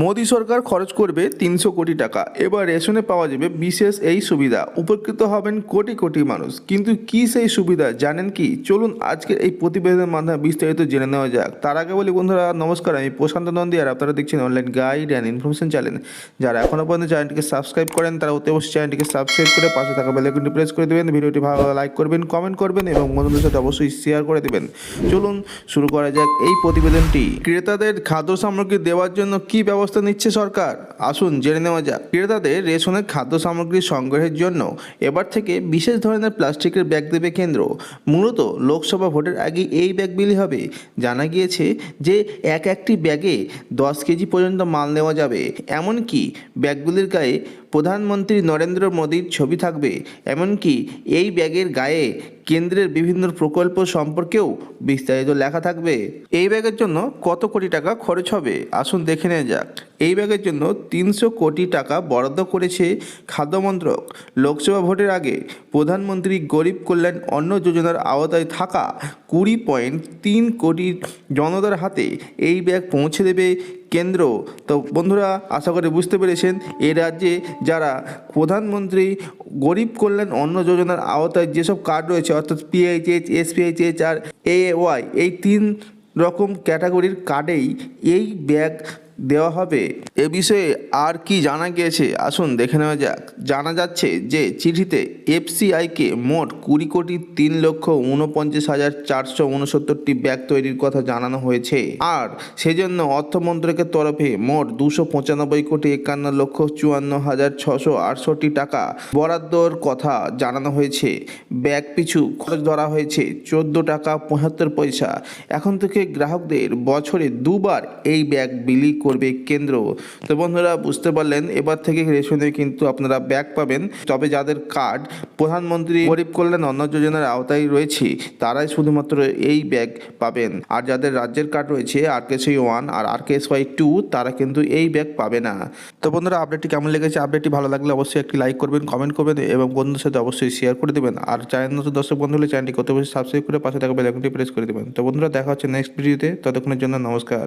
মোদী সরকার খরচ করবে 300 কোটি টাকা। এবার রেশনে পাওয়া যাবে বিশেষ এই সুবিধা। উপকৃত হবেন কোটি কোটি মানুষ। কিন্তু কি সেই সুবিধা জানেন কি? চলুন আজকের এই প্রতিবেদনের মাধ্যমে বিস্তারিত জেনে নেওয়া যাক। তার আগে বলি বন্ধুরা নমস্কার, আমি প্রশান্ত নন্দী আর আপনারা দেখছেন online guide and information channel. যারা এখনও পর্যন্ত চ্যানেলটিকে সাবস্ক্রাইব করেন তারা অতি অবশ্যই চ্যানেলটিকে সাবস্ক্রাইব করে পাশে থাকা বেল আইকনটি প্রেস করে দেবেন। ভিডিওটি ভালো লাগলে লাইক করবেন, কমেন্ট করবেন এবং বন্ধুদের সাথে অবশ্যই শেয়ার করে দেবেন। চলুন শুরু করা যাক এই প্রতিবেদনটি। ক্রেতাদের খাদ্য সামগ্রী দেওয়ার জন্য কি ব্যবস্থা নিচ্ছে সরকার, আসুন জেনে নেওয়া যাক। ক্রেতাদের রেশনের খাদ্য সামগ্রী সংগ্রহের জন্য এবার থেকে বিশেষ ধরনের প্লাস্টিকের ব্যাগ দেবে কেন্দ্র। মূলত লোকসভা ভোটের আগে এই ব্যাগ বিলি হবে। জানা গিয়েছে যে একটি ব্যাগে 10 কেজি পর্যন্ত মাল নেওয়া যাবে। এমনকি ব্যাগগুলির গায়ে প্রধানমন্ত্রী নরেন্দ্র মোদীর ছবি থাকবে। এমনকি এই ব্যাগের গায়ে কেন্দ্রের বিভিন্ন প্রকল্প সম্পর্কেও বিস্তারিত লেখা থাকবে। এই ব্যাগের জন্য কত কোটি টাকা খরচ হবে আসুন দেখে নেওয়া যাক। এই ব্যাগের জন্য 300 কোটি টাকা বরাদ্দ করেছে খাদ্য মন্ত্রক। লোকসভা ভোটের আগে প্রধানমন্ত্রী গরিব কল্যাণ অন্ন যোজনার আওতায় থাকা 20.3 কোটি জনতার হাতে এই ব্যাগ পৌঁছে দেবে কেন্দ্র। তো বন্ধুরা আশা করি বুঝতে পেরেছেন, এই রাজ্যে যারা প্রধানমন্ত্রী গরিব কল্যাণ অন্ন যোজনার আওতায় যেসব কার্ড রয়েছে অর্থাৎ পিএইচএইচ, এসপিএইচএইচ আর এএওয়াই, এই 3 রকম ক্যাটাগরির কার্ডেই এই ব্যাগ দেওয়া হবে। এ বিষয়ে আর কি জানা গিয়েছে আসুন দেখে নেওয়া যাক। জানা যাচ্ছে যে চিঠিতে এফসিআইকে মোট 20,49,469টি ব্যাগ তৈরির কথা জানানো হয়েছে। আর সেজন্য অর্থ মন্ত্রকের তরফে মোট 295,51,54,668 টাকা বরাদ্দর কথা জানানো হয়েছে। ব্যাগ পিছু খরচ ধরা হয়েছে 14 টাকা 75 পয়সা। এখন থেকে গ্রাহকদের বছরে 2 বার এই ব্যাগ বিলি করবে কেন্দ্র। তো বন্ধুরা বুঝতে পারলেন, এবার থেকে রেশনে কিন্তু আপনারা ব্যাগ পাবেন। তবে যাদের কার্ড প্রধানমন্ত্রী গরিব কল্যাণ অন্ন যোজনার আওতায় রয়েছে তারাই শুধুমাত্র এই ব্যাগ পাবেন। আর যাদের রাজ্যের কার্ড রয়েছে RKSY 1 আর RKSY 2 তারা কিন্তু এই ব্যাগ পাবে না। তো বন্ধুরা আপডেটটি কেমন লেগেছে? আপডেটটি ভালো লাগলে অবশ্যই একটি লাইক করবেন, কমেন্ট করবেন এবং বন্ধুদের সাথে অবশ্যই শেয়ার করে দেবেন। আর চ্যানেল নতুন দর্শক বন্ধু হলে চ্যানেলটি অতি অবশ্যই সাবস্ক্রাইব করে পাশে থাকা বেল আইকনটি প্রেস করে দেবেন। তো বন্ধুরা দেখা হচ্ছে নেক্সট ভিডিওতে, ততক্ষণের জন্য নমস্কার।